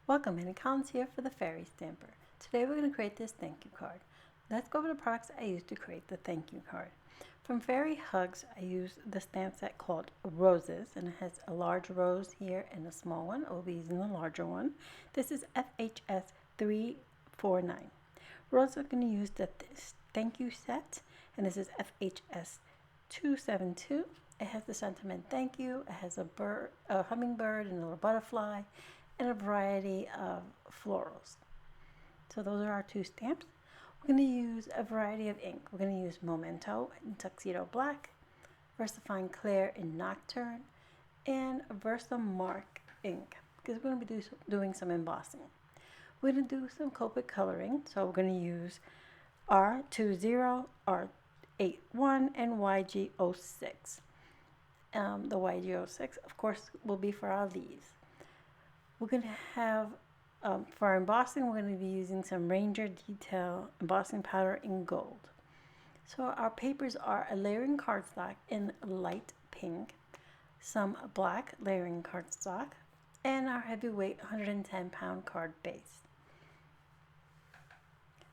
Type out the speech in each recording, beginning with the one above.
Welcome, Annie Collins here for the Fairy Stamper. Today we're going to create this thank you card. Let's go over the products I used to create the thank you card. From Fairy Hugs, I used the stamp set called Roses, and it has a large rose here and a small one. I'll be using the larger one. This is FHS 349. We're also going to use the thank you set, and this is FHS 272. It has the sentiment thank you. It has a hummingbird, and a little butterfly, and a variety of florals. So those are our two stamps. We're going to use a variety of ink. We're going to use Memento in Tuxedo Black, VersaFine Clair in Nocturne, and VersaMark Ink because we're going to be doing some embossing. We're going to do some Copic coloring, so we're going to use R20, R81, and YG06. The YG06, of course, will be for our leaves. We're going to have, for our embossing, we're going to be using some Ranger Detail embossing powder in gold. So our papers are a layering cardstock in light pink, some black layering cardstock, and our heavyweight 110-pound card base.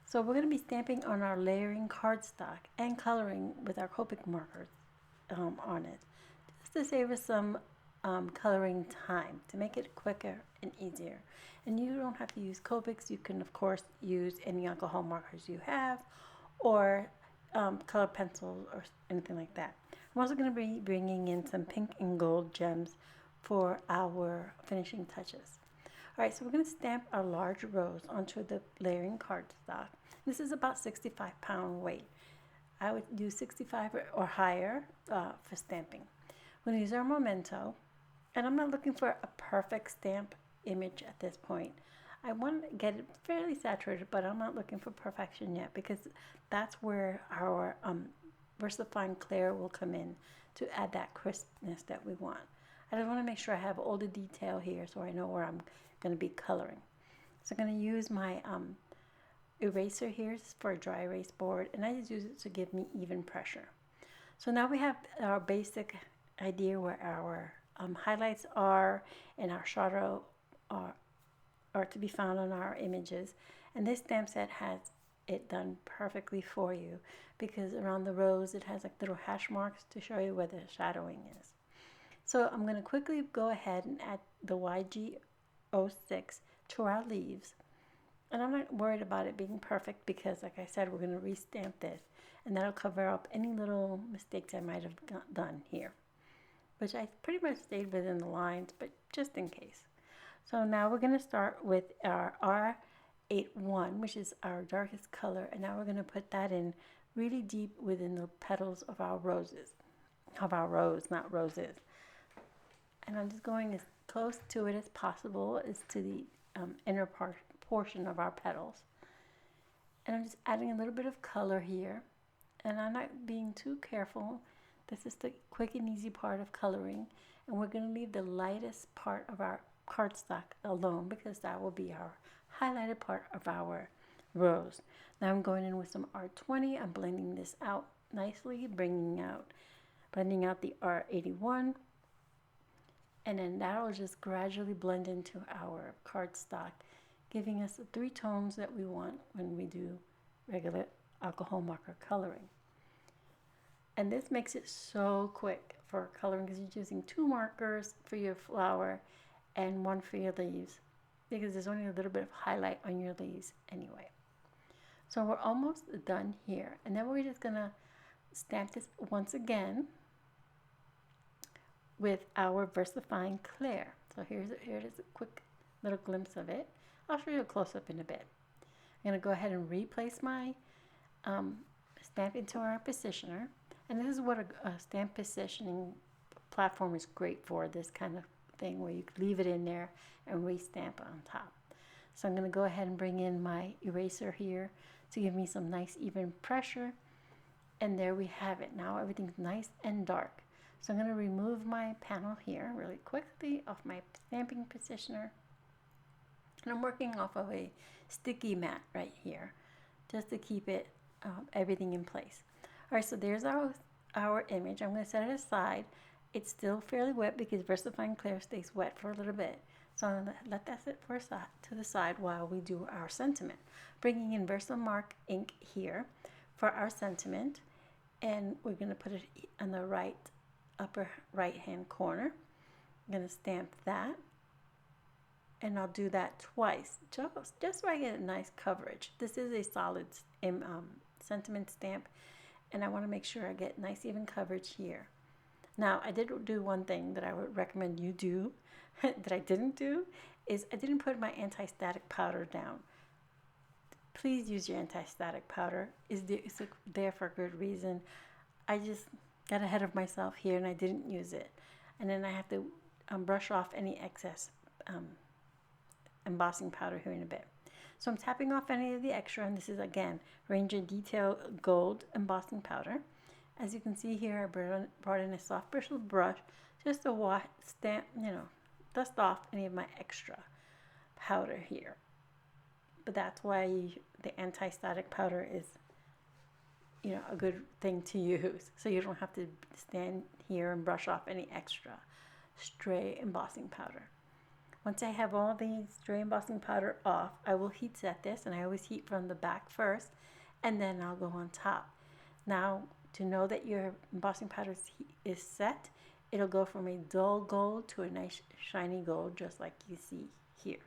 So we're going to be stamping on our layering cardstock and coloring with our Copic markers on it, just to save us some coloring time, to make it quicker and easier. And you don't have to use Copics. You can, of course, use any alcohol markers you have, or color pencils or anything like that. I'm also going to be bringing in some pink and gold gems for our finishing touches. All right, so we're going to stamp our large rose onto the layering cardstock. This is about 65-pound weight. I would use 65 or higher for stamping. We're going to use our Memento, and I'm not looking for a perfect stamp image at this point. I want to get it fairly saturated, but I'm not looking for perfection yet because that's where our VersaFine Clair will come in to add that crispness that we want. I just want to make sure I have all the detail here so I know where I'm going to be coloring. So I'm going to use my eraser here for a dry erase board, and I just use it to give me even pressure. So now we have our basic idea where our highlights are and our shadow are to be found on our images. And this stamp set has it done perfectly for you because around the rose it has like little hash marks to show you where the shadowing is. So I'm going to quickly go ahead and add the YG06 to our leaves. And I'm not worried about it being perfect because, like I said, we're going to restamp this, and that'll cover up any little mistakes I might have done here, which I pretty much stayed within the lines, but just in case. So now we're going to start with our R81, which is our darkest color, and now we're going to put that in really deep within the petals of our roses, not roses. And I'm just going as close to it as possible, as to the inner portion of our petals. And I'm just adding a little bit of color here, and I'm not being too careful. This is the quick and easy part of coloring, and we're going to leave the lightest part of our cardstock alone because that will be our highlighted part of our rose. Now I'm going in with some R20. I'm blending this out nicely, blending out the R81, and then that will just gradually blend into our cardstock, giving us the 3 tones that we want when we do regular alcohol marker coloring. And this makes it so quick for coloring because you're using 2 markers for your flower and 1 for your leaves because there's only a little bit of highlight on your leaves anyway. So we're almost done here. And then we're just going to stamp this once again with our VersaFine Clair. So here it is, a quick little glimpse of it. I'll show you a close-up in a bit. I'm going to go ahead and replace my stamp into our positioner. And this is what a stamp positioning platform is great for, this kind of thing where you leave it in there and re-stamp on top. So I'm going to go ahead and bring in my eraser here to give me some nice even pressure. And there we have it. Now everything's nice and dark. So I'm going to remove my panel here really quickly off my stamping positioner. And I'm working off of a sticky mat right here just to keep it everything in place. All right, so there's our image. I'm going to set it aside. It's still fairly wet because VersaFine Clair stays wet for a little bit. So I'm going to let that sit for to the side while we do our sentiment. Bringing in VersaMark ink here for our sentiment, and we're going to put it on the upper right hand corner. I'm going to stamp that, and I'll do that twice just so I get a nice coverage. This is a solid sentiment stamp, and I want to make sure I get nice even coverage here. Now, I did do one thing that I would recommend you do that I didn't do, is I didn't put my anti-static powder down. Please use your anti-static powder. It's there for a good reason. I just got ahead of myself here and I didn't use it. And then I have to brush off any excess embossing powder here in a bit. So I'm tapping off any of the extra, and this is again Ranger Detail Gold embossing powder. As you can see here, I brought in a soft bristled brush just to dust off any of my extra powder here. But that's why the anti-static powder is, a good thing to use. So you don't have to stand here and brush off any extra stray embossing powder. Once I have all the stray embossing powder off, I will heat set this, and I always heat from the back first, and then I'll go on top. Now, to know that your embossing powder is set, it'll go from a dull gold to a nice shiny gold, just like you see here.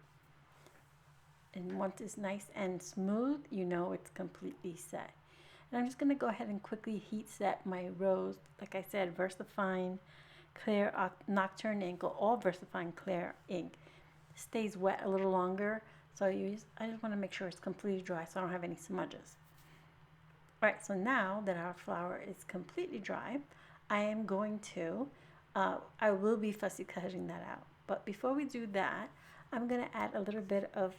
And once it's nice and smooth, it's completely set. And I'm just going to go ahead and quickly heat set my rose. Like I said, VersaFine Clair Nocturne ink, or all VersaFine Clair ink. Stays wet a little longer, so I just want to make sure it's completely dry so I don't have any smudges. Alright, so now that our flower is completely dry, I am going to, I will be fussy cutting that out. But before we do that, I'm going to add a little bit of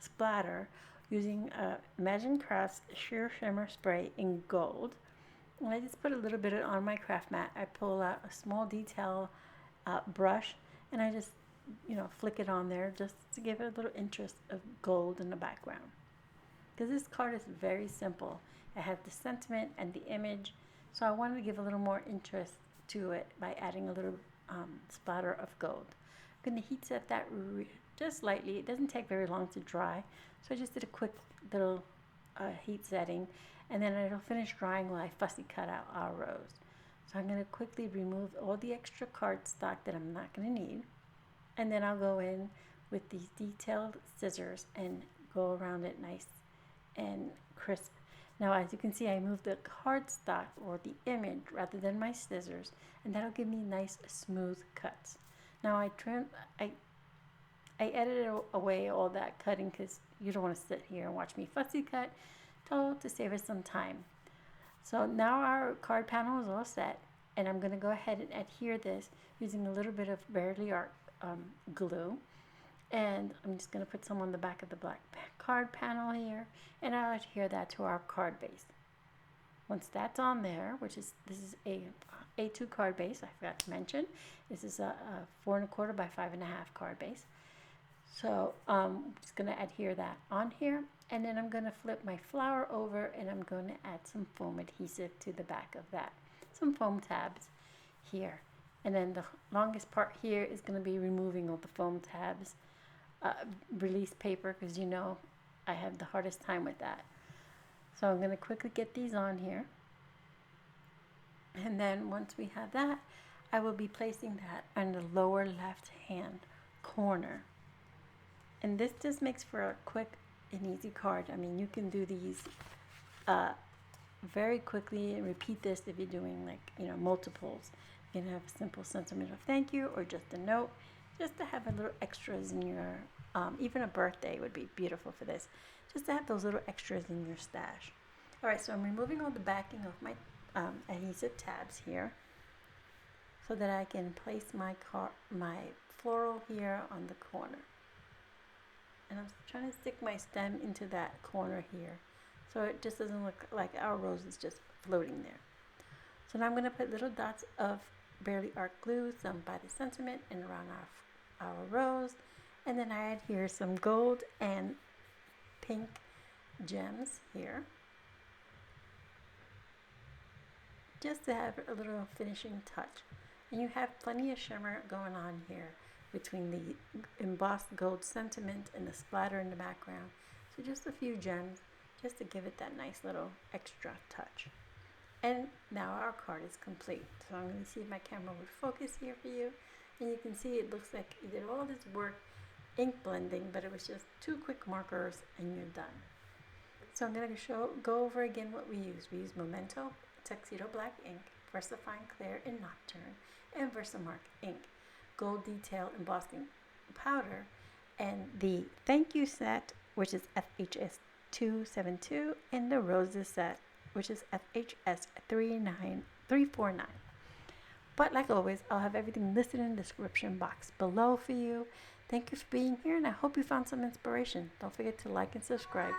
splatter using Imagine Crafts Sheer Shimmer Spray in gold. And I just put a little bit on my craft mat. I pull out a small detail brush, and I just, flick it on there just to give it a little interest of gold in the background. Because this card is very simple. It has the sentiment and the image, so I wanted to give a little more interest to it by adding a little splatter of gold. I'm going to heat set that just lightly. It doesn't take very long to dry, so I just did a quick little heat setting, and then it'll finish drying while I fussy cut out our rose. So I'm going to quickly remove all the extra cardstock that I'm not going to need, and then I'll go in with these detailed scissors and go around it nice and crisp. Now, as you can see, I moved the cardstock or the image rather than my scissors, and that'll give me nice smooth cuts. Now I edited away all that cutting because you don't want to sit here and watch me fussy cut, to save us some time. So now our card panel is all set, and I'm going to go ahead and adhere this using a little bit of Verily Art glue. And I'm just going to put some on the back of the black card panel here, and I'll adhere that to our card base. Once that's on there, this is a A2 card base, I forgot to mention. This is a 4 1/4 by 5 1/2 card base. So I'm just going to adhere that on here, and then I'm going to flip my flower over, and I'm going to add some foam adhesive to the back of that. Some foam tabs here. And then the longest part here is going to be removing all the foam tabs. Release paper, because I have the hardest time with that. So I'm going to quickly get these on here, and then once we have that, I will be placing that on the lower left hand corner. And this just makes for a quick and easy card. I mean, you can do these very quickly and repeat this if you're doing multiples. You can have a simple sentiment of thank you, or just a note, just to have a little extras in your, even a birthday would be beautiful for this, just to have those little extras in your stash. Alright, so I'm removing all the backing of my adhesive tabs here, so that I can place my floral here on the corner. And I'm trying to stick my stem into that corner here, so it just doesn't look like our rose is just floating there. So now I'm going to put little dots of Verily Art glue, some by the sentiment and around our rose, and then I adhere some gold and pink gems here, just to have a little finishing touch. And you have plenty of shimmer going on here, between the embossed gold sentiment and the splatter in the background. So just a few gems just to give it that nice little extra touch. And now our card is complete. So I'm going to see if my camera would focus here for you. And you can see it looks like you did all this work ink blending, but it was just 2 quick markers and you're done. So I'm going to go over again what we used. We used Memento, Tuxedo black ink, VersaFine Clair and Nocturne, and VersaMark Ink, gold detail embossing powder, and the thank you set, which is FHS 272, and the roses set, which is FHS 349. But like always, I'll have everything listed in the description box below for you. Thank you for being here, and I hope you found some inspiration. Don't forget to like and subscribe.